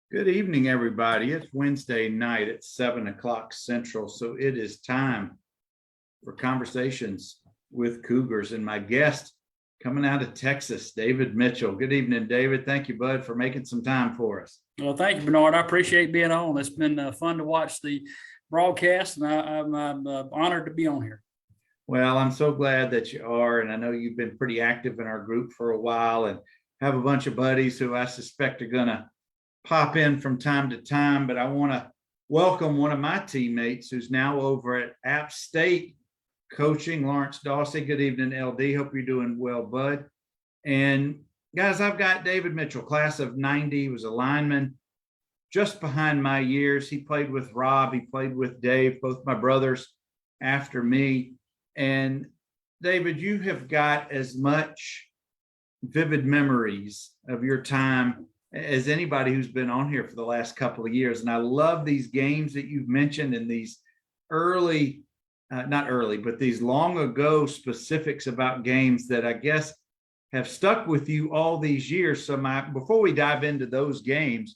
Good evening, everybody. It's Wednesday night at 7 o'clock Central, so it is time for conversations with Cougars. And my guest coming out of Texas, David Mitchell. Good evening, David. Thank you, bud, for making some time for us. Well, thank you, Bernard. I appreciate being on. It's been fun to watch the broadcast, and I'm honored to be on here. Well, I'm so glad that you are. And I know you've been pretty active in our group for a while and have a bunch of buddies who I suspect are going to pop in from time to time. But I want to welcome one of my teammates who's now over at App State coaching, Lawrence Dawsey. Good evening, LD. Hope you're doing well, bud. And guys, I've got David Mitchell, class of 90, he was a lineman just behind my years. He played with Rob, he played with Dave, both my brothers after me. And David, you have got as much vivid memories of your time as anybody who's been on here for the last couple of years. And I love these games that you've mentioned and these early, not early, but these long ago specifics about games that I guess have stuck with you all these years. So before we dive into those games,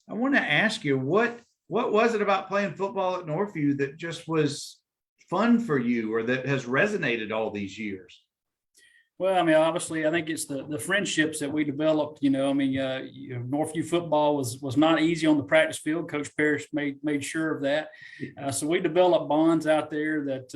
I want to ask you, what was it about playing football at Northview that just was fun for you or that has resonated all these years? Well, I mean, obviously, I think it's the friendships that we developed. Northview football was not easy on the practice field. Coach Parrish made sure of that. So we developed bonds out there that,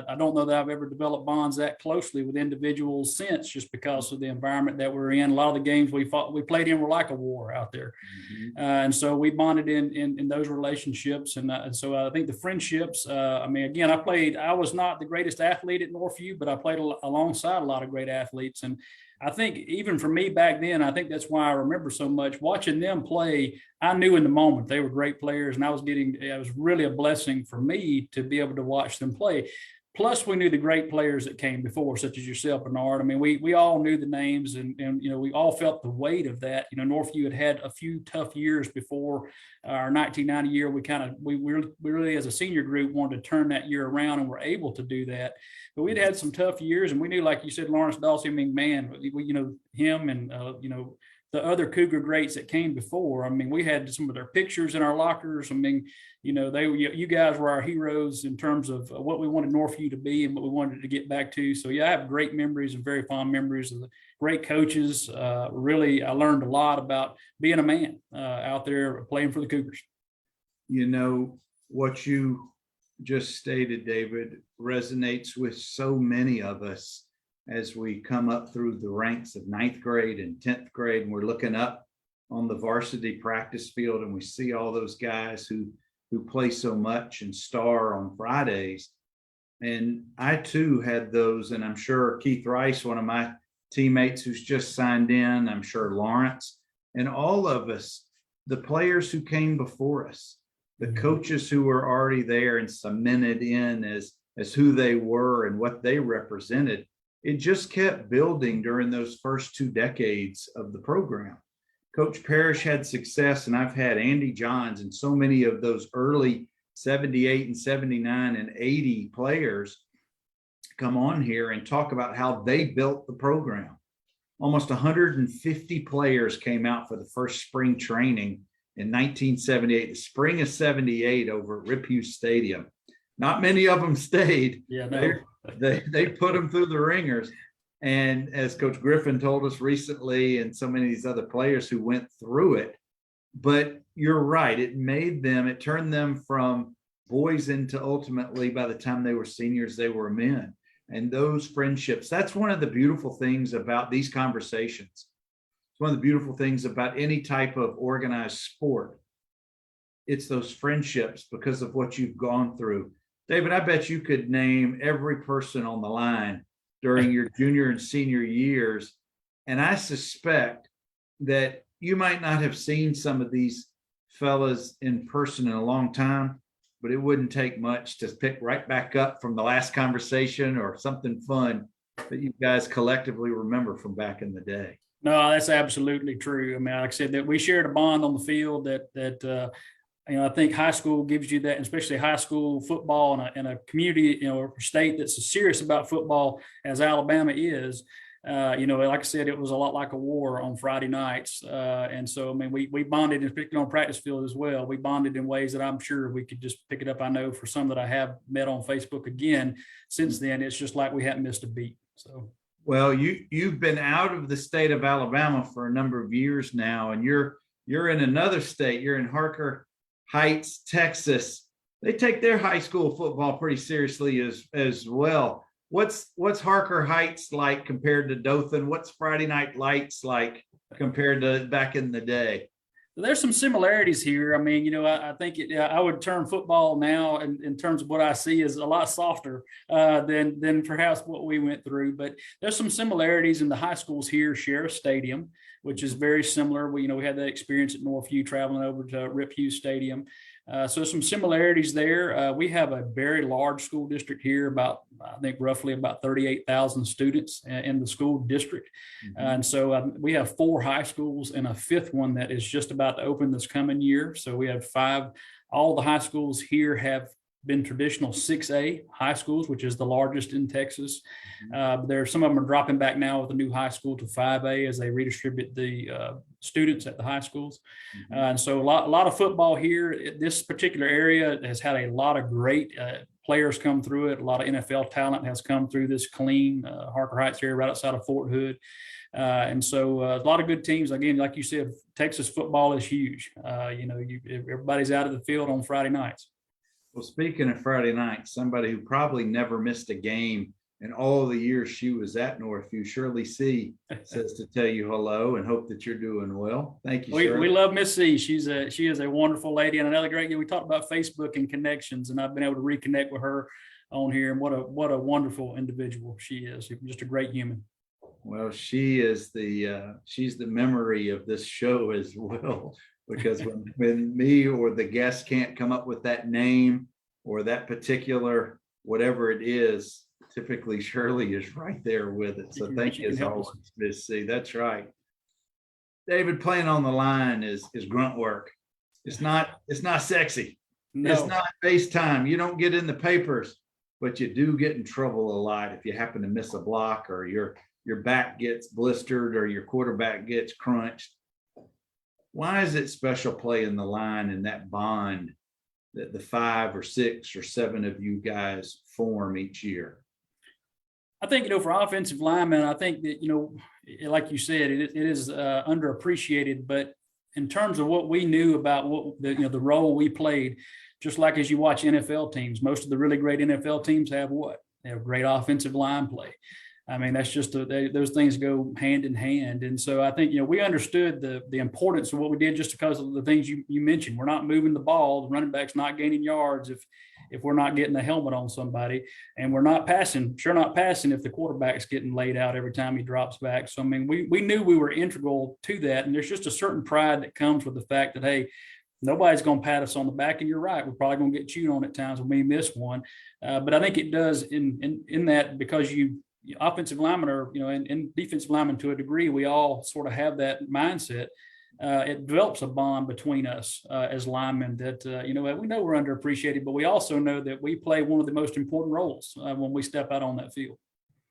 I don't know that I've ever developed bonds that closely with individuals since, just because of the environment that we're in. A lot of the games we played in were like a war out there. Mm-hmm. And so we bonded in those relationships. And so I think the friendships, again, I was not the greatest athlete at Northview, but I played alongside a lot of great athletes. And I think even for me back then, I think that's why I remember so much watching them play. I knew in the moment they were great players, and it was really a blessing for me to be able to watch them play. Plus, we knew the great players that came before, such as yourself, Bernard. I mean, we all knew the names, and we all felt the weight of that. Northview had a few tough years before our 1990 year. We really, as a senior group, wanted to turn that year around, and were able to do that. But we'd had some tough years, and we knew, like you said, Lawrence Dawsey. I mean, man, him and the other Cougar greats that came before. I mean, we had some of their pictures in our lockers. I mean, you guys were our heroes in terms of what we wanted Northview to be and what we wanted to get back to. So yeah, I have great memories and very fond memories of the great coaches. Really, I learned a lot about being a man out there playing for the Cougars. What you just stated, David, resonates with so many of us as we come up through the ranks of ninth grade and 10th grade, and we're looking up on the varsity practice field and we see all those guys who play so much and star on Fridays. And I too had those, and I'm sure Keith Rice, one of my teammates who's just signed in, I'm sure Lawrence, and all of us, the players who came before us, the coaches who were already there and cemented in as who they were and what they represented. It just kept building during those first 2 decades of the program. Coach Parrish had success, and I've had Andy Johns and so many of those early 78 and 79 and 80 players come on here and talk about how they built the program. Almost 150 players came out for the first spring training in 1978, the spring of 78 over at Rip Hughes Stadium. Not many of them stayed. Yeah, no. They put them through the ringers. And as Coach Griffin told us recently, and so many of these other players who went through it, but you're right, it turned them from boys into ultimately, by the time they were seniors, they were men. And those friendships, that's one of the beautiful things about these conversations. It's one of the beautiful things about any type of organized sport. It's those friendships because of what you've gone through. David, I bet you could name every person on the line during your junior and senior years. And I suspect that you might not have seen some of these fellas in person in a long time, but it wouldn't take much to pick right back up from the last conversation or something fun that you guys collectively remember from back in the day. No, that's absolutely true. I mean, like I said, that we shared a bond on the field that I think high school gives you that, and especially high school football in a community, or state that's as serious about football as Alabama is. Like I said, it was a lot like a war on Friday nights. And so, I mean, we bonded, and particularly on practice field as well. We bonded in ways that I'm sure we could just pick it up. I know for some that I have met on Facebook again since then, it's just like we hadn't missed a beat. So. Well, you've been out of the state of Alabama for a number of years now, and you're in another state. You're in Harker Heights, Texas. They take their high school football pretty seriously as well. What's Harker Heights like compared to Dothan? What's Friday Night Lights like compared to back in the day? There's some similarities here. I mean, I think I would term football now in terms of what I see is a lot softer than perhaps what we went through. But there's some similarities in the high schools here share a stadium, which is very similar. We had that experience at Northview traveling over to Rip Hughes Stadium. So some similarities there. We have a very large school district here, I think roughly about 38,000 students in the school district. Mm-hmm. And so we have 4 high schools and a 5th one that is just about to open this coming year. So we have 5. All the high schools here have been traditional 6A high schools, which is the largest in Texas. Some of them are dropping back now with the new high school to 5A as they redistribute the students at the high schools. And so a lot of football here. This particular area has had a lot of great players come through it. A lot of NFL talent has come through this clean Harker Heights area right outside of Fort Hood. And so a lot of good teams. Again, like you said, Texas football is huge. Everybody's out of the field on Friday nights. Well, speaking of Friday night, somebody who probably never missed a game in all the years she was at Northview, Shirley C. says to tell you hello and hope that you're doing well. Thank you, Shirley. We love Miss C. She is a wonderful lady and another great. We talked about Facebook and connections, and I've been able to reconnect with her on here. And what a wonderful individual she is. Just a great human. Well, she's the memory of this show as well. Because when me or the guest can't come up with that name or that particular whatever it is, typically Shirley is right there with it. So thank you as always, Miss C. That's right. David, playing on the line is grunt work. It's not sexy. No. It's not FaceTime. You don't get in the papers, but you do get in trouble a lot if you happen to miss a block or your back gets blistered or your quarterback gets crunched. Why is it special playing the line and that bond that the 5 or 6 or 7 of you guys form each year? I think, for offensive linemen, I think that, like you said, it is underappreciated, but in terms of what we knew about what the role we played, just like as you watch NFL teams, most of the really great NFL teams have what? They have great offensive line play. I mean, that's just those things go hand in hand. And so I think, we understood the importance of what we did just because of the things you mentioned. We're not moving the ball. The running back's not gaining yards if we're not getting a helmet on somebody, and we're not passing if the quarterback's getting laid out every time he drops back. So, I mean, we knew we were integral to that. And there's just a certain pride that comes with the fact that, hey, nobody's going to pat us on the back, and you're right. We're probably going to get chewed on at times when we miss one. But I think it does in that because offensive linemen are, and defensive linemen to a degree, we all sort of have that mindset. It develops a bond between us as linemen that, we know we're underappreciated, but we also know that we play one of the most important roles when we step out on that field.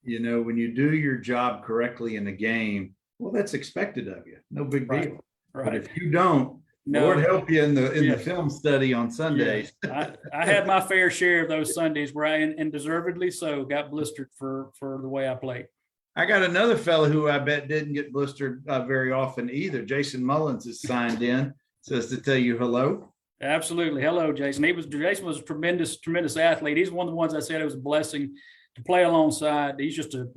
When you do your job correctly in a game, well, that's expected of you. No big deal. Right. But if you don't, Lord help you in the film study on Sundays. Yes. I had my fair share of those Sundays where I, and deservedly so, got blistered for the way I played. I got another fellow who I bet didn't get blistered very often either. Jason Mullins is signed in, says to tell you hello. Absolutely. Hello, Jason. Jason was a tremendous athlete. He's one of the ones I said it was a blessing to play alongside. He's just a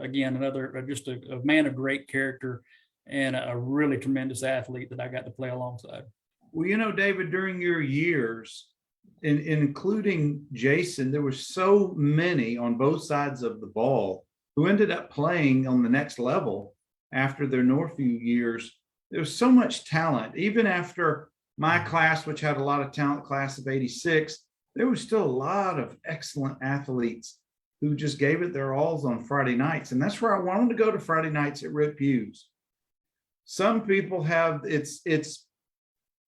man of great character and a really tremendous athlete that I got to play alongside. Well, David, during your years, including Jason, there were so many on both sides of the ball who ended up playing on the next level after their Northview years. There was so much talent. Even after my class, which had a lot of talent, class of 86, there was still a lot of excellent athletes who just gave it their alls on Friday nights. And that's where I wanted to go to Friday nights at Rip Hughes. Some people have, it's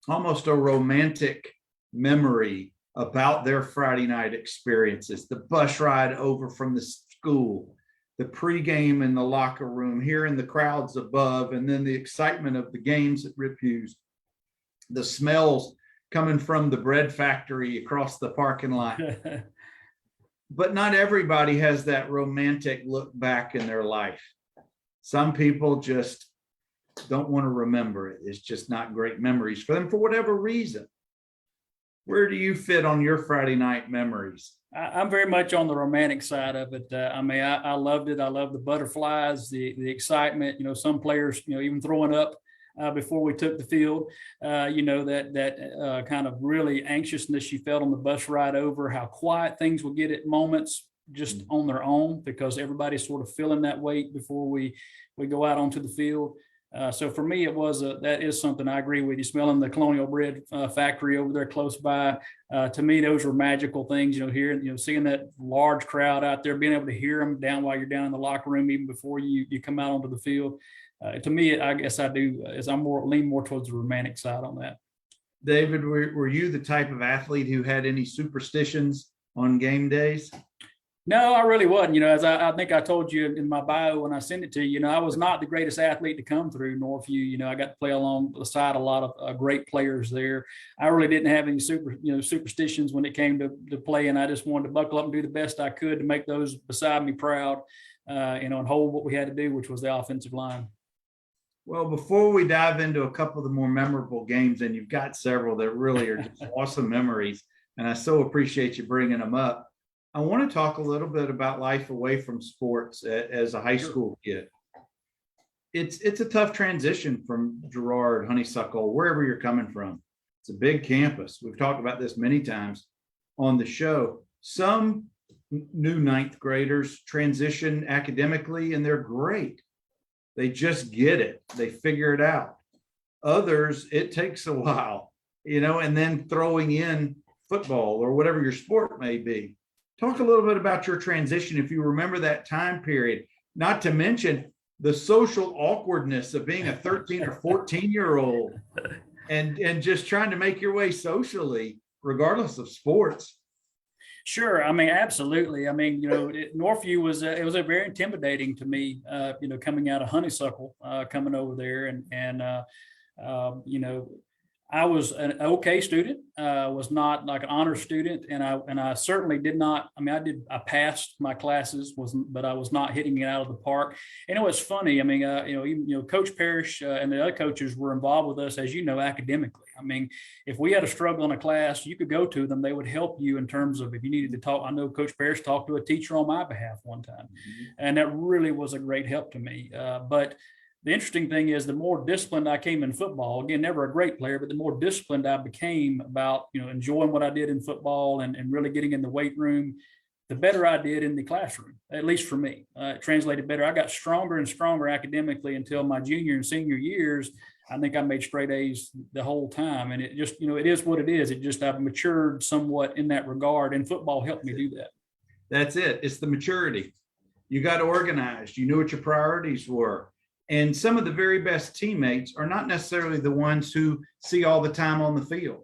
almost a romantic memory about their Friday night experiences, the bus ride over from the school, the pregame in the locker room, hearing the crowds above, and then the excitement of the games at Rip Hughes, the smells coming from the bread factory across the parking lot. But not everybody has that romantic look back in their life. Some people just don't want to remember it. It's just not great memories for them for whatever reason. Where do you fit on your Friday night memories? I'm very much on the romantic side of it. I loved it. I love the butterflies, the excitement. Some players, even throwing up before we took the field. That kind of really anxiousness you felt on the bus ride over, how quiet things would get at moments just on their own, because everybody's sort of feeling that weight before we go out onto the field. So for me, that is something I agree with you. Smelling the Colonial Bread factory over there close by, to me, those were magical things. Hearing, seeing that large crowd out there, being able to hear them down while you're down in the locker room, even before you come out onto the field. To me, I guess I do, as I'm lean more towards the romantic side on that. David, were you the type of athlete who had any superstitions on game days? No, I really wasn't. As I think I told you in my bio when I sent it to you, I was not the greatest athlete to come through Northview. I got to play alongside a lot of great players there. I really didn't have any superstitions when it came to playing. I just wanted to buckle up and do the best I could to make those beside me proud, and hold what we had to do, which was the offensive line. Well, before we dive into a couple of the more memorable games, and you've got several that really are just awesome memories, and I so appreciate you bringing them up, I want to talk a little bit about life away from sports as a high school kid. It's a tough transition from Girard, Honeysuckle, wherever you're coming from. It's a big campus. We've talked about this many times on the show. Some new ninth graders transition academically and they're great. They just get it. They figure it out. Others, it takes a while, and then throwing in football or whatever your sport may be. Talk a little bit about your transition, if you remember that time period, not to mention the social awkwardness of being a 13 or 14-year-old and just trying to make your way socially, regardless of sports. Sure. Absolutely. Northview was a very intimidating to me, coming out of Honeysuckle, coming over there and I was an okay student, was not like an honor student. And I certainly did not, I passed my classes, but I was not hitting it out of the park. And it was funny. Even, Coach Parrish and the other coaches were involved with us, as academically. If we had a struggle in a class, you could go to them. They would help you in terms of if you needed to talk. I know Coach Parrish talked to a teacher on my behalf one time, and that really was a great help to me. But the interesting thing is the more disciplined I came in football, again, never a great player, but the more disciplined I became about, enjoying what I did in football and really getting in the weight room, the better I did in the classroom, at least for me. It translated better. I got stronger and stronger academically until my junior and senior years. I think I made straight A's the whole time. And it just, it is what it is. It just, I've matured somewhat in that regard, and football helped me do that. That's it. It's the maturity. You got organized. You knew what your priorities were. And some of the very best teammates are not necessarily the ones who see all the time on the field.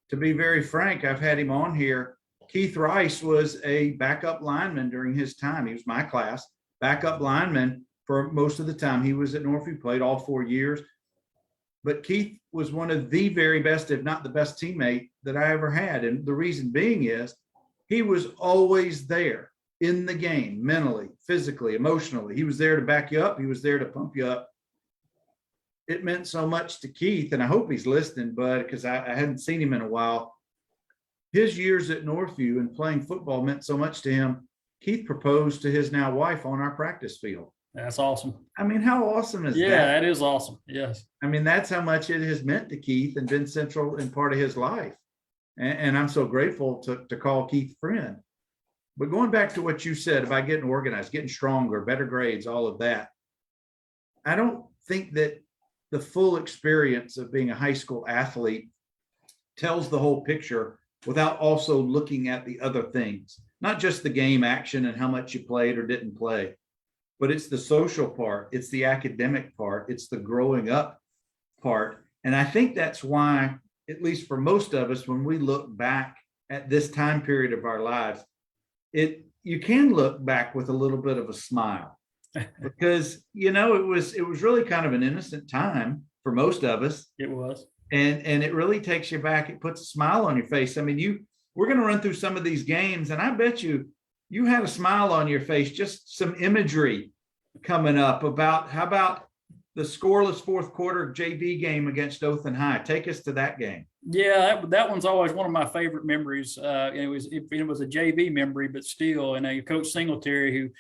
To be very frank, I've had him on here. Keith Rice was a backup lineman during his time. He was my class, backup lineman for most of the time. He was at Northview, played all 4 years. But Keith was one of the very best, if not the best teammate that I ever had. And the reason being is he was always there in the game, mentally, physically, emotionally. He was there to back you up. He was there to pump you up. It meant so much to Keith, and I hope he's listening, bud, because I hadn't seen him in a while. His years at Northview and playing football meant so much to him. Keith proposed to his now wife on our practice field. That's awesome. How awesome is that? Yeah, that is awesome. Yes. That's how much it has meant to Keith and been central in part of his life. And I'm so grateful to call Keith friend. But going back to what you said about getting organized, getting stronger, better grades, all of that, I don't think that the full experience of being a high school athlete tells the whole picture without also looking at the other things, not just the game action and how much you played or didn't play, but it's the social part, it's the academic part, it's the growing up part. And I think that's why, at least for most of us, when we look back at this time period of our lives, it you can look back with a little bit of a smile because, it was really kind of an innocent time for most of us. It was. And it really takes you back. It puts a smile on your face. I mean, we're going to run through some of these games, and I bet you had a smile on your face, just some imagery coming up about how about the scoreless fourth quarter JV game against Dothan High. Take us to that game. Yeah, that one's always one of my favorite memories. It was a JV memory, but still, and Coach Singletary, who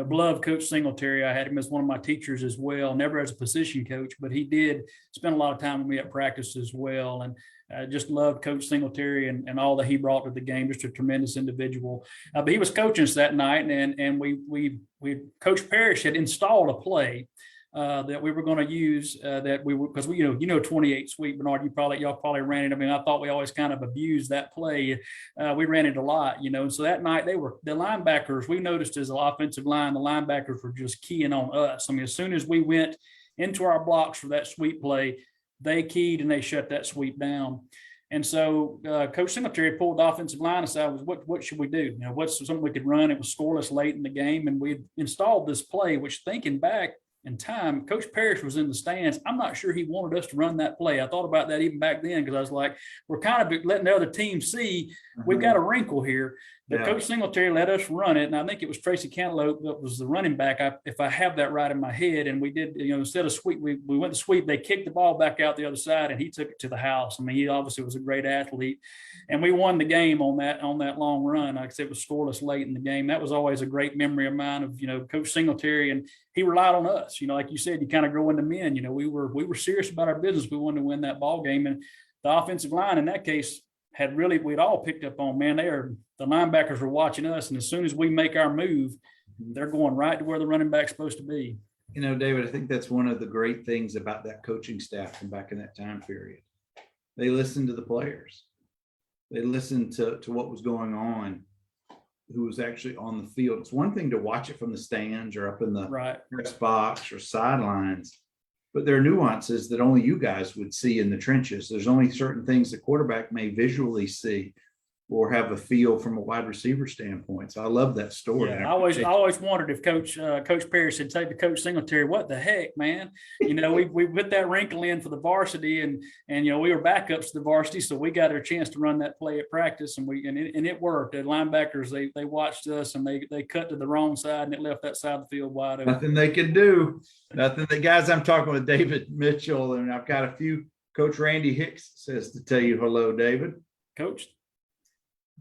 beloved Coach Singletary. I had him as one of my teachers as well, never as a position coach, but he did spend a lot of time with me at practice as well. And I just loved Coach Singletary and all that he brought to the game, just a tremendous individual. But he was coaching us that night, and we Coach Parrish had installed a play that we were going to use because 28 sweep, Bernard, y'all probably ran it. I mean, I thought we always kind of abused that play. We ran it a lot, and so that night the linebackers, we noticed as an offensive line, the linebackers were just keying on us. I mean, as soon as we went into our blocks for that sweep play, they keyed and they shut that sweep down. And so Coach Singletary pulled the offensive line aside. What should we do? What's something we could run? It was scoreless late in the game, and we installed this play, which, thinking back in time, Coach Parrish was in the stands. I'm not sure he wanted us to run that play. I thought about that even back then, because I was like, we're kind of letting the other team see we've got a wrinkle here. But Coach Singletary let us run it, and I think it was Tracy Cantaloupe that was the running back, if I have that right in my head. And we did, instead of sweep, we went to sweep. They kicked the ball back out the other side, and he took it to the house. I mean, he obviously was a great athlete, and we won the game on that long run. Like I said, it was scoreless late in the game. That was always a great memory of mine of Coach Singletary, and he relied on us. Like you said, you kind of grow into men. We were serious about our business. We wanted to win that ball game, and the offensive line in that case we'd all picked up on, man, the linebackers were watching us, and as soon as we make our move, they're going right to where the running back's supposed to be. David, I think that's one of the great things about that coaching staff from back in that time period. They listened to the players. They listened to what was going on, who was actually on the field. It's one thing to watch it from the stands or up in the press box or sidelines, but there are nuances that only you guys would see in the trenches. There's only certain things the quarterback may visually see or have a feel from a wide receiver standpoint. So I love that story. Yeah, I always wondered if Coach Parrish had taken to Coach Singletary, what the heck, man? We put that wrinkle in for the varsity, and we were backups to the varsity, so we got our chance to run that play at practice, and it worked. The linebackers, they watched us, and they cut to the wrong side, and it left that side of the field wide open. Nothing they could do. Nothing. The guys, I'm talking with David Mitchell, and I've got a few. Coach Randy Hicks says to tell you hello, David. Coach.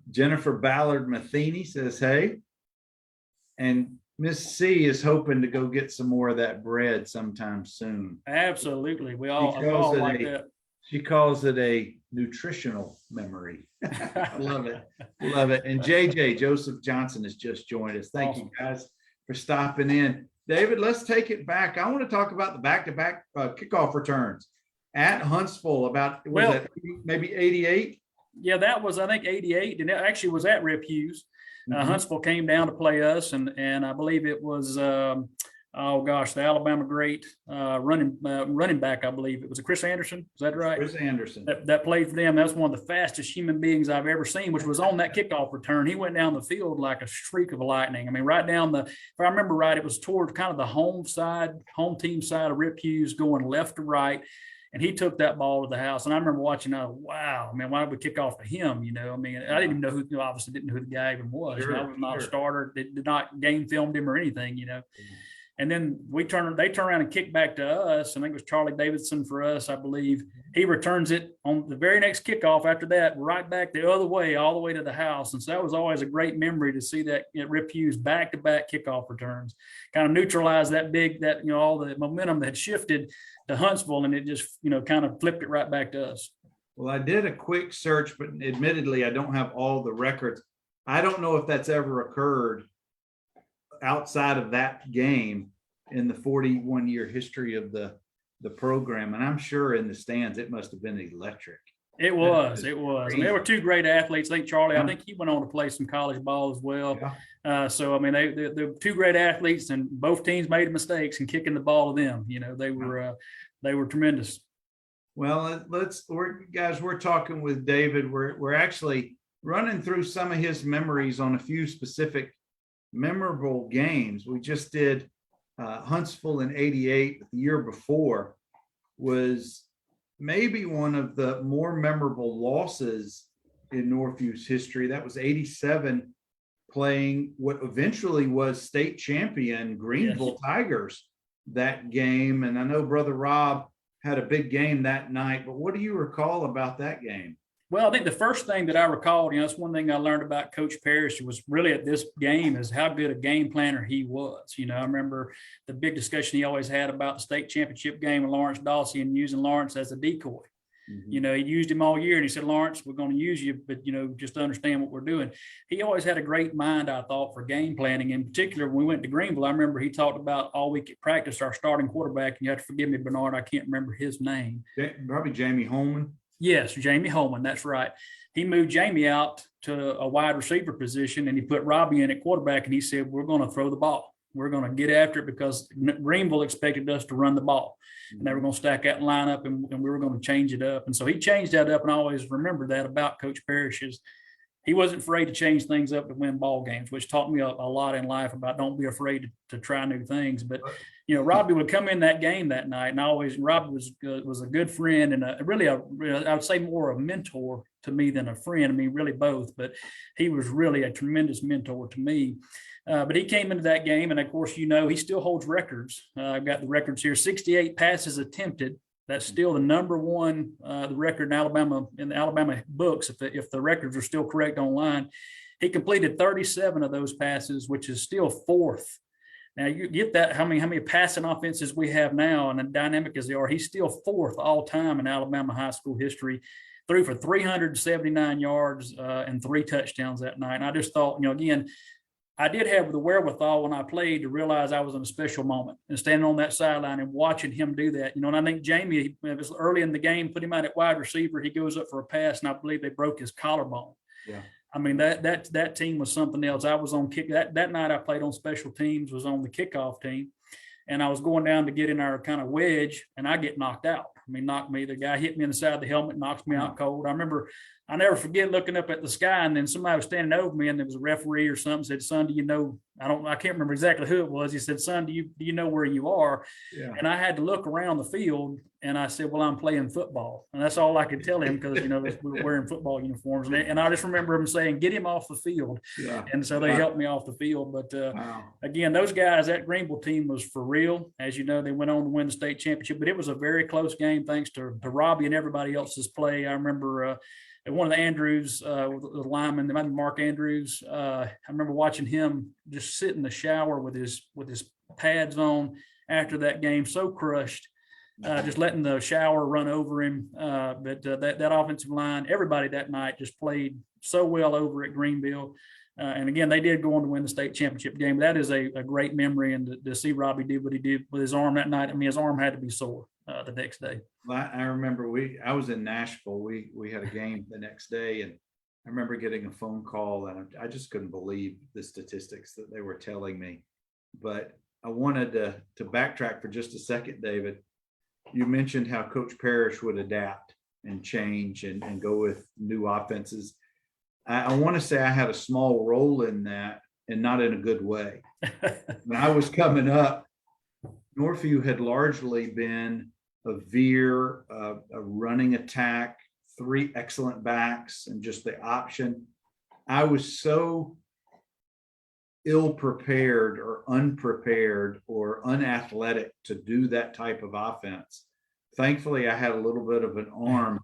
Jennifer Ballard Matheny says, hey. And Miss C is hoping to go get some more of that bread sometime soon. Absolutely. We all like that. She calls it a nutritional memory. I love it. Love it. And JJ, Joseph Johnson, has just joined us. Thank you guys for stopping in. David, let's take it back. I want to talk about the back-to-back kickoff returns at Huntsville maybe 88? Yeah, that was, I think, 88, and it actually was at Rip Hughes. Huntsville came down to play us, and I believe it was, the Alabama great running back, I believe. It was Chris Anderson. Is that right? Chris Anderson. That played for them. That was one of the fastest human beings I've ever seen, which was on that kickoff return. He went down the field like a streak of lightning. I mean, right down if I remember right, it was towards kind of the home team side of Rip Hughes, going left to right. And he took that ball to the house. And I remember watching, wow, man, why did we kick off to him? I mean, I didn't even know obviously didn't know who the guy even was. Sure, I was not a starter, did not game filmed him or anything, And then they turn around and kick back to us. I think it was Charlie Davidson for us, I believe. He returns it on the very next kickoff after that, right back the other way, all the way to the house. And so that was always a great memory to see that Rip Hughes back-to-back kickoff returns, kind of neutralized all the momentum that had shifted to Huntsville, and it just, kind of flipped it right back to us. Well, I did a quick search, but admittedly, I don't have all the records. I don't know if that's ever occurred outside of that game in the 41-year history of the program. And I'm sure in the stands, it must have been electric. It was. And there were two great athletes. I think Charlie, I think he went on to play some college ball as well. Yeah. So, I mean, they're two great athletes, and both teams made mistakes in kicking the ball to them. They were tremendous. Well, we're talking with David. We're actually running through some of his memories on a few specific memorable games. We just did Huntsville in '88. The year before was maybe one of the more memorable losses in Northview's history. That was '87, playing what eventually was state champion Greenville Tigers that game. And I know Brother Rob had a big game that night, but what do you recall about that game? Well, I think the first thing that I recalled, that's one thing I learned about Coach Parrish was really at this game is how good a game planner he was. I remember the big discussion he always had about the state championship game with Lawrence Dawsey and using Lawrence as a decoy. Mm-hmm. He used him all year, and he said, Lawrence, we're going to use you, but, just understand what we're doing. He always had a great mind, I thought, for game planning. In particular, when we went to Greenville, I remember he talked about all week at practice, our starting quarterback, and you have to forgive me, Bernard, I can't remember his name. Probably Jamie Holman. Yes, Jamie Holman. That's right. He moved Jamie out to a wide receiver position, and he put Robbie in at quarterback, and he said, we're going to throw the ball. We're going to get after it because Greenville expected us to run the ball. And they were going to stack that line up, and we were going to change it up. And so he changed that up, and I always remember that about Coach Parrish is he wasn't afraid to change things up to win ball games, which taught me a lot in life about don't be afraid to try new things. But, Robbie would come in that game that night, and Robbie was a good friend and I would say more a mentor to me than a friend. I mean, really both, but he was really a tremendous mentor to me. But he came into that game, and of course, he still holds records. I've got the records here: 68 passes attempted. That's still the number one the record in the Alabama books. If the records are still correct online, he completed 37 of those passes, which is still fourth. Now you get that how many passing offenses we have now, and the dynamic as they are, he's still fourth all time in Alabama high school history. Threw for 379 yards and 3 touchdowns that night. And I just thought, again, I did have the wherewithal when I played to realize I was in a special moment and standing on that sideline and watching him do that. And I think Jamie, it was early in the game, put him out at wide receiver. He goes up for a pass, and I believe they broke his collarbone. Yeah. I mean, that team was something else. I was on kick that night. I played on special teams, was on the kickoff team, and I was going down to get in our kind of wedge, and I get knocked out. I mean, knocked me. The guy hit me in the side of the helmet, knocks me out cold. I never forget looking up at the sky, and then somebody was standing over me, and there was a referee or something said, "Son, do you know?" I can't remember exactly who it was. He said, "Son, do you know where you are?" Yeah. And I had to look around the field, and I said, "Well, I'm playing football," and that's all I could tell him because we were wearing football uniforms, and I just remember him saying, "Get him off the field," and so they helped me off the field. But again, those guys, that Greenville team was for real. As you know, they went on to win the state championship, but it was a very close game thanks to Robbie and everybody else's play. I remember. One of the Andrews, the lineman, Mark Andrews. I remember watching him just sit in the shower with his pads on after that game, so crushed, just letting the shower run over him. But that offensive line, everybody that night just played so well over at Greenville. And again, they did go on to win the state championship game. That is a great memory, and to see Robbie do what he did with his arm that night. I mean, his arm had to be sore the next day. Well, I remember I was in Nashville. We had a game the next day, and I remember getting a phone call, and I just couldn't believe the statistics that they were telling me. But I wanted to backtrack for just a second, David. You mentioned how Coach Parrish would adapt and change and go with new offenses. I want to say I had a small role in that, and not in a good way. When I was coming up, Northview had largely been a veer, a running attack, 3 excellent backs, and just the option. I was so ill-prepared or unprepared or unathletic to do that type of offense. Thankfully, I had a little bit of an arm,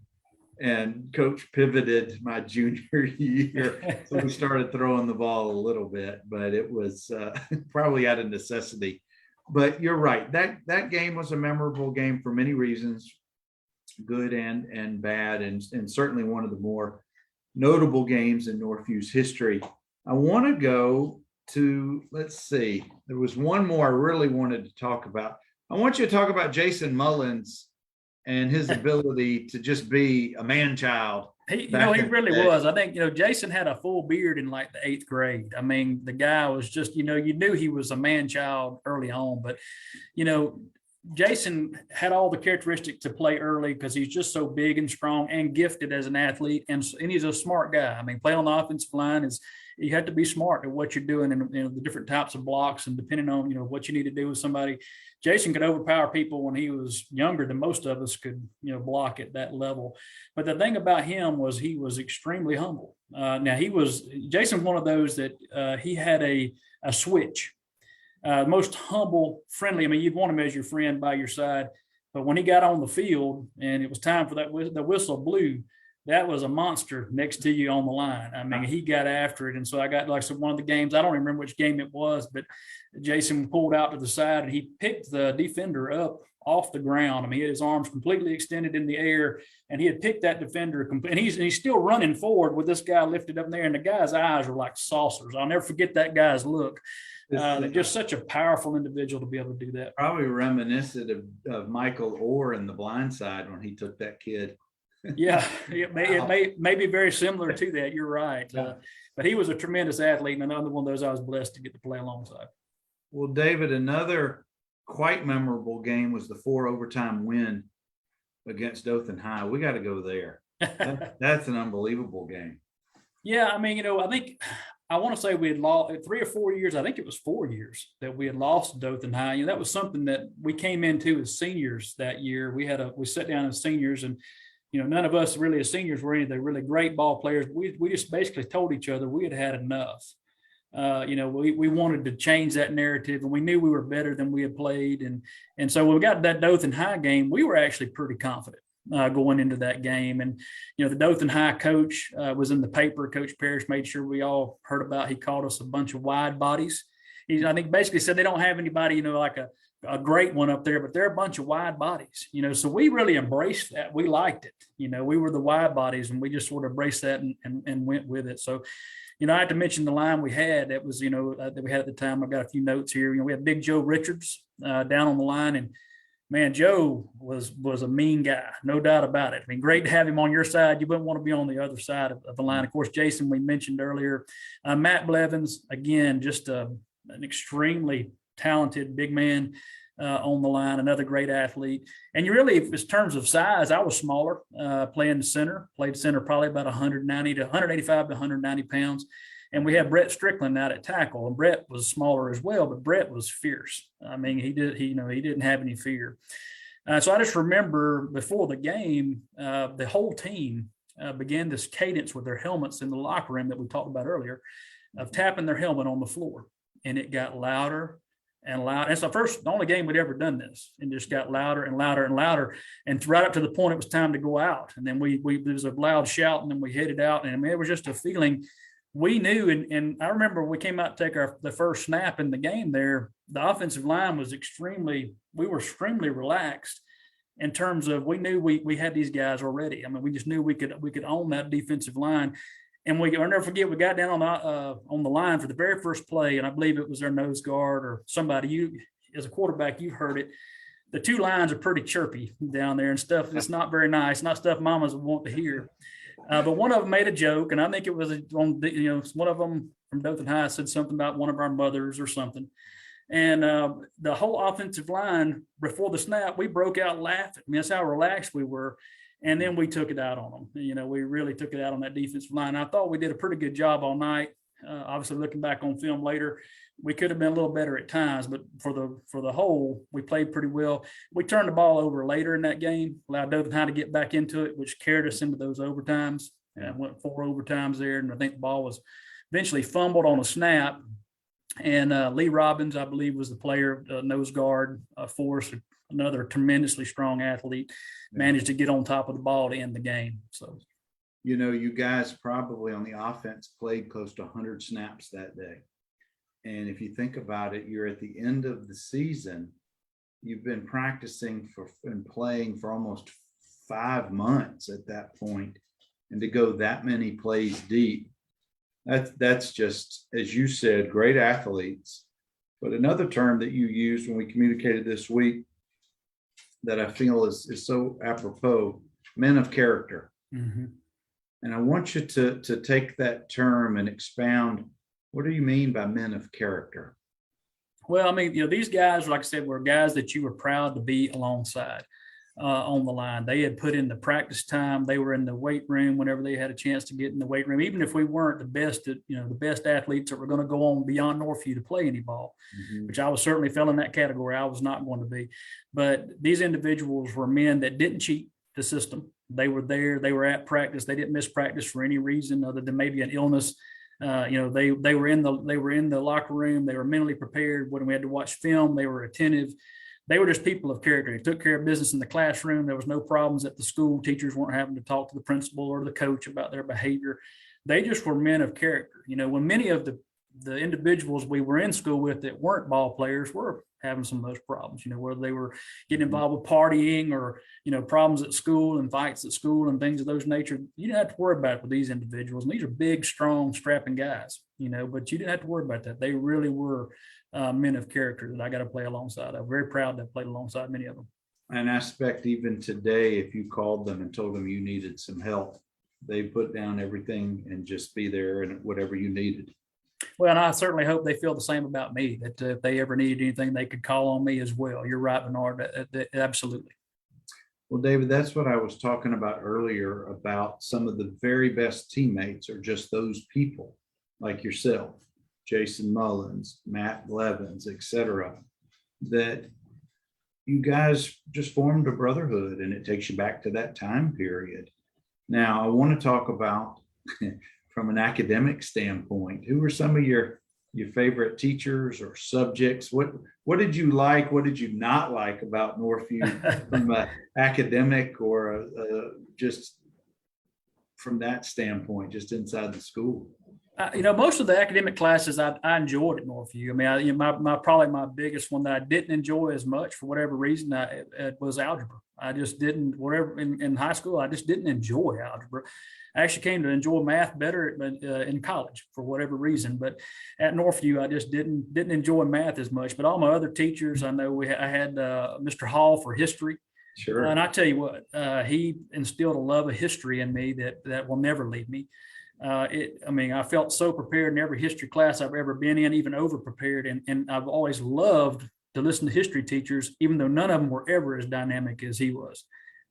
and Coach pivoted my junior year. So we started throwing the ball a little bit, but it was probably out of necessity. But you're right. That game was a memorable game for many reasons, good and bad, and certainly one of the more notable games in Northview's history. I want to go to, let's see, there was one more I really wanted to talk about. I want you to talk about Jason Mullins and his ability to just be a man-child. He really was. I think, Jason had a full beard in like the 8th grade. I mean, the guy was just, you knew he was a man-child early on, but, Jason had all the characteristics to play early because he's just so big and strong and gifted as an athlete. And he's a smart guy. I mean, playing on the offensive line is, you have to be smart at what you're doing and the different types of blocks and depending on, what you need to do with somebody. Jason could overpower people when he was younger than most of us could, block at that level. But the thing about him was he was extremely humble. Jason, one of those that he had a switch. Most humble, friendly. I mean, you'd want him as your friend by your side. But when he got on the field and it was time for the whistle blew, that was a monster next to you on the line. I mean, he got after it. And so I got, like I said, one of the games, I don't remember which game it was, but Jason pulled out to the side and he picked the defender up off the ground. I mean, he had his arms completely extended in the air and he had picked that defender and he's still running forward with this guy lifted up in there. And the guy's eyes were like saucers. I'll never forget that guy's look. Just such a powerful individual to be able to do that. Probably reminiscent of Michael Orr in The Blind Side when he took that kid. Yeah, it may be very similar to that. You're right. But he was a tremendous athlete and another one of those I was blessed to get to play alongside. Well, David, another quite memorable game was the 4 overtime win against Dothan High. We got to go there. That's an unbelievable game. Yeah, I mean, I want to say we had lost 3 or 4 years. I think it was 4 years that we had lost Dothan High. That was something that we came into as seniors that year. We sat down as seniors and, none of us really as seniors were any of the really great ball players. We just basically told each other we had had enough. We wanted to change that narrative and we knew we were better than we had played. And so when we got to that Dothan High game, we were actually pretty confident going into that game. And, the Dothan High coach was in the paper. Coach Parrish made sure we all heard about, he called us a bunch of wide bodies. I think basically said they don't have anybody, like a great one up there, but they're a bunch of wide bodies, so we really embraced that. We liked it. We were the wide bodies and we just sort of embraced that and went with it. So, I have to mention the line we had that was, that we had at the time. I've got a few notes here. We had Big Joe Richards down on the line and man, Joe was a mean guy, no doubt about it. I mean, great to have him on your side. You wouldn't want to be on the other side of the line. Of course, Jason, we mentioned earlier, Matt Blevins, again, just an extremely talented big man on the line, another great athlete. And you really, in terms of size, I was smaller, played center probably about 185 to 190 pounds. And we had Brett Strickland out at tackle, and Brett was smaller as well, but Brett was fierce. I mean, he didn't have any fear. So I just remember before the game, the whole team began this cadence with their helmets in the locker room that we talked about earlier of tapping their helmet on the floor. And it got louder and louder. It's the only game we'd ever done this, and just got louder and louder and louder. And right up to the point it was time to go out. And then there was a loud shout, and then we headed out. And I mean, it was just a feeling we knew. And I remember we came out to take the first snap in the game there. The offensive line was we were extremely relaxed in terms of we knew we had these guys already. I mean, we just knew we could own that defensive line. And I'll never forget, we got down on the line for the very first play, and I believe it was their nose guard or somebody. You, as a quarterback, you've heard it. The two lines are pretty chirpy down there and stuff. It's not very nice, not stuff mamas would want to hear. But one of them made a joke, and I think it was one of them from Dothan High said something about one of our mothers or something. And the whole offensive line before the snap, we broke out laughing. I mean, that's how relaxed we were. And then we took it out on them. We really took it out on that defensive line. I thought we did a pretty good job all night. Obviously, looking back on film later, we could have been a little better at times, but for the whole, we played pretty well. We turned the ball over later in that game, allowed Dothan High to get back into it, which carried us into those overtimes. And went 4 overtimes there, and I think the ball was eventually fumbled on a snap. And Lee Robbins, I believe, was the player, nose guard for us, another tremendously strong athlete, managed to get on top of the ball to end the game. So, you guys probably on the offense played close to 100 snaps that day. And if you think about it, you're at the end of the season. You've been practicing and playing for almost 5 months at that point. And to go that many plays deep, that's just, as you said, great athletes. But another term that you used when we communicated this week that I feel is so apropos, men of character. Mm-hmm. And I want you to take that term and expound. What do you mean by men of character? Well, I mean, these guys, like I said, were guys that you were proud to be alongside on the line. They had put in the practice time. They were in the weight room whenever they had a chance to get in the weight room, even if we weren't the best at, the best athletes that were going to go on beyond Northview to play any ball, which I was certainly fell in that category. I was not going to be. But these individuals were men that didn't cheat the system. They were there. They were at practice. They didn't miss practice for any reason other than maybe an illness. They were in the locker room. They were mentally prepared. When we had to watch film, they were attentive. They were just people of character. They took care of business in the classroom. There was no problems at the school. Teachers weren't having to talk to the principal or the coach about their behavior. They just were men of character. When many of the individuals we were in school with that weren't ball players were having some of those problems, whether they were getting involved with partying or, problems at school and fights at school and things of those nature. You didn't have to worry about it with these individuals. And these are big, strong, strapping guys, but you didn't have to worry about that. They really were men of character that I got to play alongside. I'm very proud to have played alongside many of them. An aspect even today, if you called them and told them you needed some help, they put down everything and just be there and whatever you needed. Well, and I certainly hope they feel the same about me, that if they ever needed anything, they could call on me as well. You're right, Bernard. Absolutely. Well, David, that's what I was talking about earlier about some of the very best teammates are just those people like yourself, Jason Mullins, Matt Blevins, etc., that you guys just formed a brotherhood, and it takes you back to that time period. Now, I want to talk about from an academic standpoint, who were some of your favorite teachers or subjects? What did you like? What did you not like about Northview from an academic or just from that standpoint, just inside the school? Most of the academic classes I enjoyed at Northview. I mean, probably my biggest one that I didn't enjoy as much for whatever reason it was algebra. I just didn't, whatever in high school, I just didn't enjoy algebra. I actually came to enjoy math better in college for whatever reason, but at Northview, I just didn't enjoy math as much. But all my other teachers, I know I had Mr. Hall for history. Sure. And I tell you what, he instilled a love of history in me that will never leave me. I felt so prepared in every history class I've ever been in, even over prepared. And I've always loved to listen to history teachers, even though none of them were ever as dynamic as he was.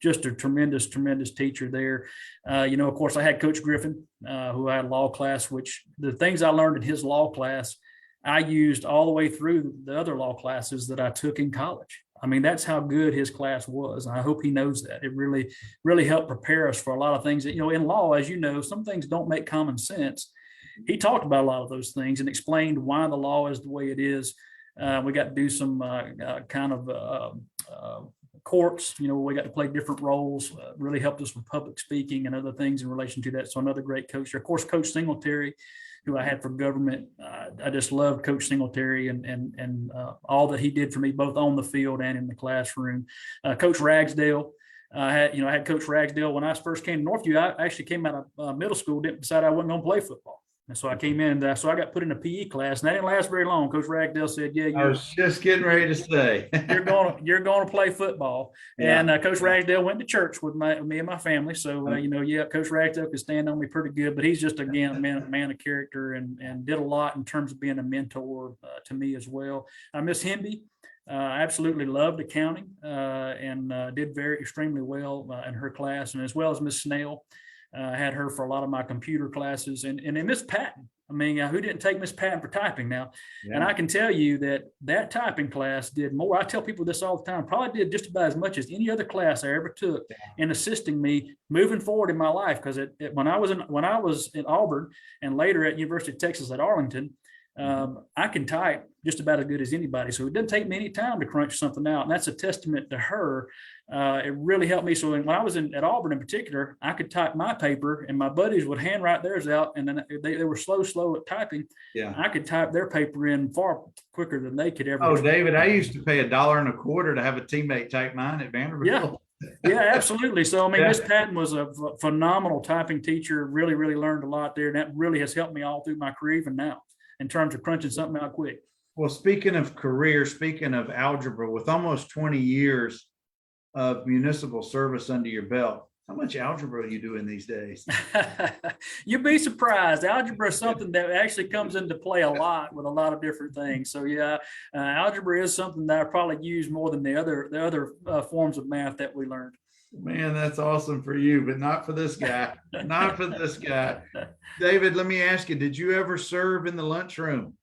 Just a tremendous, tremendous teacher there. Of course, I had Coach Griffin, who I had a law class, which the things I learned in his law class, I used all the way through the other law classes that I took in college. I mean, that's how good his class was. And I hope he knows that. It really, really helped prepare us for a lot of things that, in law, as you know, some things don't make common sense. He talked about a lot of those things and explained why the law is the way it is. We got to do some courts, we got to play different roles, really helped us with public speaking and other things in relation to that. So another great coach there. Of course, Coach Singletary, who I had for government. I just loved Coach Singletary and all that he did for me, both on the field and in the classroom. Coach Ragsdale, I had Coach Ragsdale when I first came to Northview. I actually came out of middle school, didn't decide I wasn't going to play football. And so I came in, so I got put in a PE class, and that didn't last very long. Coach Ragsdale said, "Yeah, I was just getting ready to say you're going to play football." Yeah. And Coach Ragsdale went to church with me and my family. So Coach Ragsdale could stand on me pretty good, but he's just again a man of character and did a lot in terms of being a mentor to me as well. Miss Hemby. I absolutely loved accounting and did extremely well in her class, and as well as Miss Snell. I had her for a lot of my computer classes and then Miss Patton. I mean, who didn't take Miss Patton for typing now? Yeah. And I can tell you that typing class did more. I tell people this all the time, probably did just about as much as any other class I ever took in assisting me moving forward in my life. Because when I was in Auburn and later at University of Texas at Arlington, I can type just about as good as anybody. So it doesn't take me any time to crunch something out. And that's a testament to her. It really helped me. So when I was at Auburn in particular, I could type my paper and my buddies would handwrite theirs out. And then they were slow at typing. Yeah. I could type their paper in far quicker than they could ever. Oh, David, I used to pay $1.25 to have a teammate type mine at Vanderbilt. Yeah, absolutely. So, Miss Patton was a phenomenal typing teacher, really, really learned a lot there. And that really has helped me all through my career, even now, in terms of crunching something out quick. Well, speaking of career, speaking of algebra, with almost 20 years of municipal service under your belt, How much algebra are you doing these days? You'd be surprised. Algebra is something that actually comes into play a lot with a lot of different things. So yeah, algebra is something that I probably use more than the other forms of math that we learned. Man, that's awesome for you, but not for this guy. Not for this guy. David, let me ask you, did you ever serve in the lunchroom?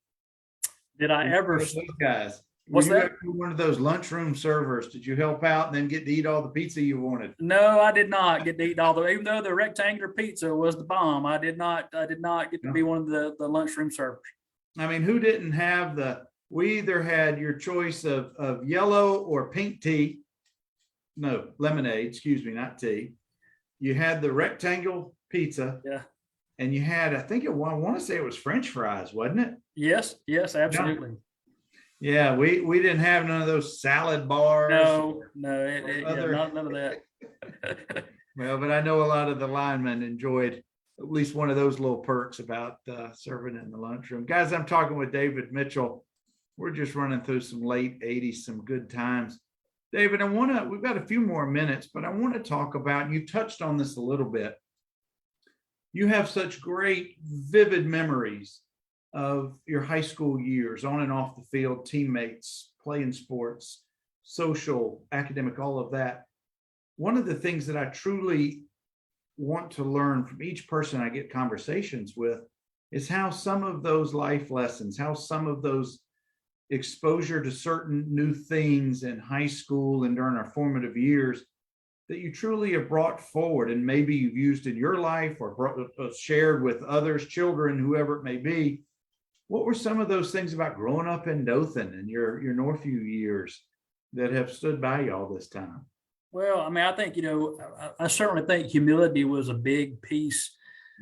Did I ever? Those guys. What's Were you that? ever one of those lunchroom servers? Did you help out and then get to eat all the pizza you wanted? No, I did not get to eat all the. Even though the rectangular pizza was the bomb, I did not get to be one of the lunchroom servers. I mean, who didn't have we either had your choice of yellow or pink tea. No, lemonade, excuse me, not tea. You had the rectangle pizza. Yeah. And you had, I want to say it was French fries, wasn't it? Yes, absolutely. Yeah, we didn't have none of those salad bars. No, none of that. Well, but I know a lot of the linemen enjoyed at least one of those little perks about serving in the lunchroom. Guys, I'm talking with David Mitchell. We're just running through some late 80s, some good times. David, we've got a few more minutes, but I want to talk about, you touched on this a little bit. You have such great, vivid memories of your high school years, on and off the field, teammates, playing sports, social, academic, all of that. One of the things that I truly want to learn from each person I get conversations with is how some of those life lessons, how some of those exposure to certain new things in high school and during our formative years that you truly have brought forward and maybe you've used in your life or shared with others, children, whoever it may be. What were some of those things about growing up in Dothan and your Northview years that have stood by you all this time? Well, I mean, I think, I certainly think humility was a big piece.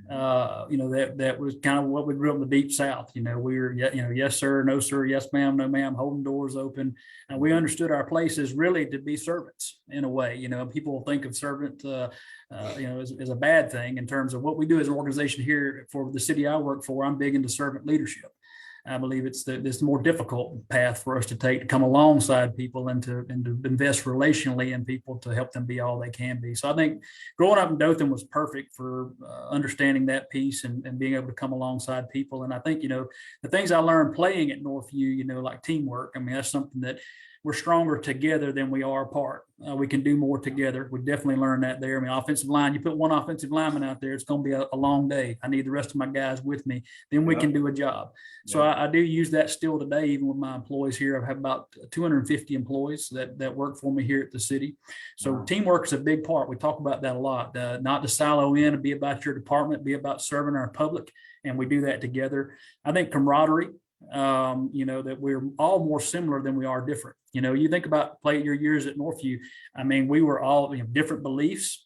That was kind of what we grew up in the deep South. We were, yes, sir, no, sir, yes, ma'am, no, ma'am, holding doors open. And we understood our place is really to be servants in a way. People think of servant, as a bad thing in terms of what we do as an organization here for the city I work for. I'm big into servant leadership. I believe it's the more difficult path for us to take to come alongside people and to invest relationally in people to help them be all they can be. So I think growing up in Dothan was perfect for understanding that piece and being able to come alongside people. And I think, the things I learned playing at Northview, like teamwork, I mean, that's something that we're stronger together than we are apart. We can do more together. We definitely learned that there. I mean, offensive line, you put one offensive lineman out there, it's going to be a long day. I need the rest of my guys with me. Then we can do a job. So I do use that still today, even with my employees here. I have about 250 employees that work for me here at the city. So teamwork is a big part. We talk about that a lot, not to silo in and be about your department, be about serving our public. And we do that together. I think camaraderie, that we're all more similar than we are different. You think about your years at Northview. I mean, we were all different beliefs,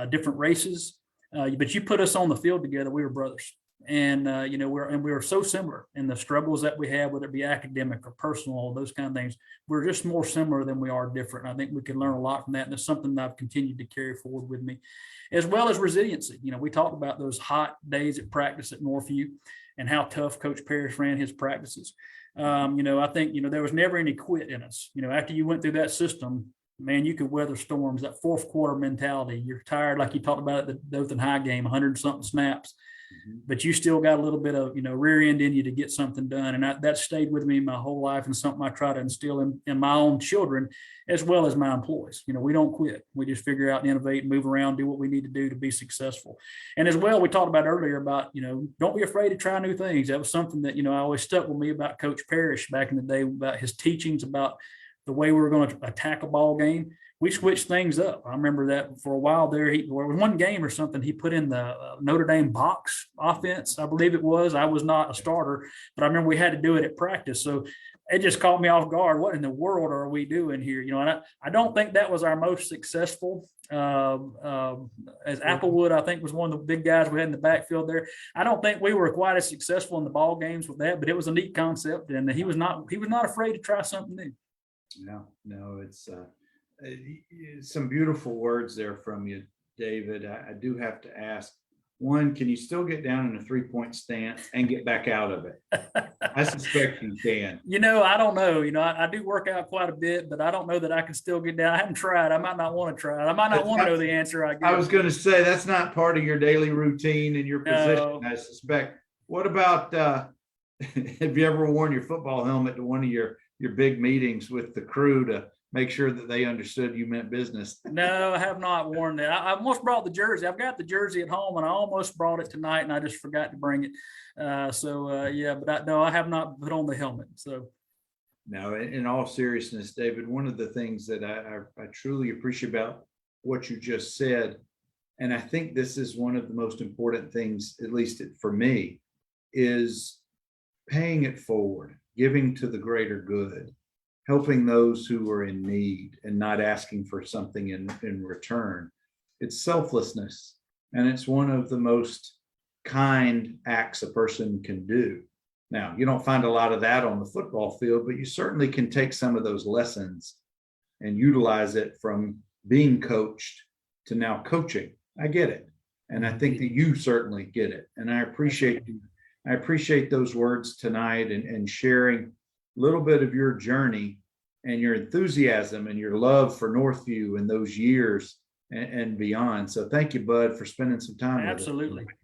different races, but you put us on the field together, we were brothers. And we were so similar in the struggles that we have, whether it be academic or personal, those kind of things. We're just more similar than we are different. I think we can learn a lot from that, and it's something that I've continued to carry forward with me, as well as resiliency. We talked about those hot days at practice at Northview and how tough Coach Parrish ran his practices. I think there was never any quit in us. After you went through that system, man, you could weather storms. That fourth quarter mentality. You're tired, like you talked about at the Dothan High game, 100-something snaps. But you still got a little bit of, rear end in you to get something done. And that stayed with me my whole life, and something I try to instill in my own children as well as my employees. We don't quit. We just figure out and innovate and move around, do what we need to do to be successful. And as well, we talked about earlier about, don't be afraid to try new things. That was something that, I always stuck with me about Coach Parrish back in the day, about his teachings, about the way we were going to attack a ball game. We switched things up. I remember that for a while there. One game or something, he put in the Notre Dame box offense, I believe it was. I was not a starter, but I remember we had to do it at practice. So it just caught me off guard. What in the world are we doing here? And I don't think that was our most successful. As Applewood, I think, was one of the big guys we had in the backfield there. I don't think we were quite as successful in the ball games with that, but it was a neat concept, and he was not afraid to try something new. No, it's some beautiful words there from you, David. I do have to ask, One, can you still get down in a 3-point stance and get back out of it? I suspect you can. I don't know. I do work out quite a bit, but I don't know that I can still get down. I haven't tried. I might not want to try it. I might not want to know the answer. I was going to say that's not part of your daily routine and your position, I suspect. What about, have you ever worn your football helmet to one of your big meetings with the crew to make sure that they understood you meant business? No, I have not worn that. I almost brought the jersey. I've got the jersey at home, and I almost brought it tonight, and I just forgot to bring it. Yeah, but I have not put on the helmet. So, no, in all seriousness, David, one of the things that I truly appreciate about what you just said, and I think this is one of the most important things, at least for me, is paying it forward, giving to the greater good, helping those who are in need and not asking for something in return. It's selflessness, and it's one of the most kind acts a person can do. Now, you don't find a lot of that on the football field, but you certainly can take some of those lessons and utilize it from being coached to now coaching. I get it. And I think that you certainly get it. And I appreciate you. I appreciate those words tonight and sharing a little bit of your journey and your enthusiasm and your love for Northview and those years and beyond. So thank you, Bud, for spending some time absolutely. with us.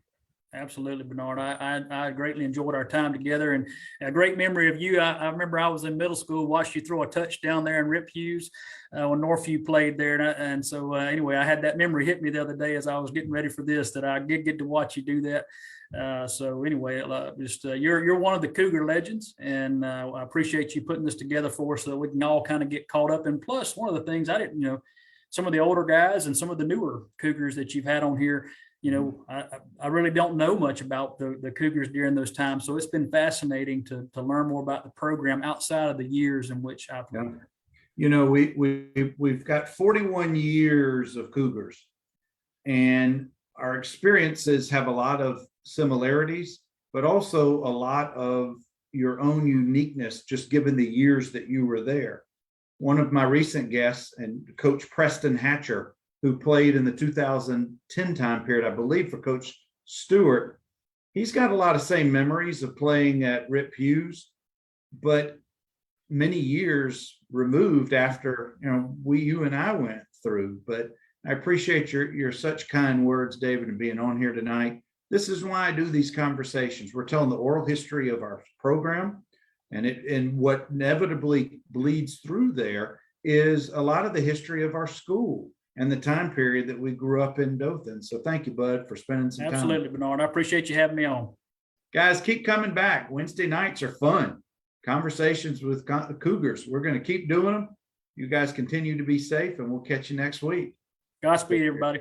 Absolutely, Bernard. I greatly enjoyed our time together, and a great memory of you. I remember I was in middle school, watched you throw a touchdown there in Rip Hughes when Northview played there. And so anyway, I had that memory hit me the other day as I was getting ready for this, that I did get to watch you do that. So anyway, you're one of the Cougar legends, and I appreciate you putting this together for us so that we can all kind of get caught up. And plus, one of the things I didn't, some of the older guys and some of the newer Cougars that you've had on here, I really don't know much about the Cougars during those times. So it's been fascinating to learn more about the program outside of the years in which I played. We've got 41 years of Cougars, and our experiences have a lot of similarities, but also a lot of your own uniqueness, just given the years that you were there. One of my recent guests, and Coach Preston Hatcher, who played in the 2010 time period, I believe, for Coach Stewart, he's got a lot of same memories of playing at Rip Hughes, but many years removed after you and I went through. But I appreciate your such kind words, David, and being on here tonight. This is why I do these conversations. We're telling the oral history of our program, and what inevitably bleeds through there is a lot of the history of our school and the time period that we grew up in Dothan. So thank you, Bud, for spending some time. Absolutely, Bernard. I appreciate you having me on. Guys, keep coming back. Wednesday nights are fun. Conversations with the Cougars. We're going to keep doing them. You guys continue to be safe, and we'll catch you next week. Godspeed, everybody.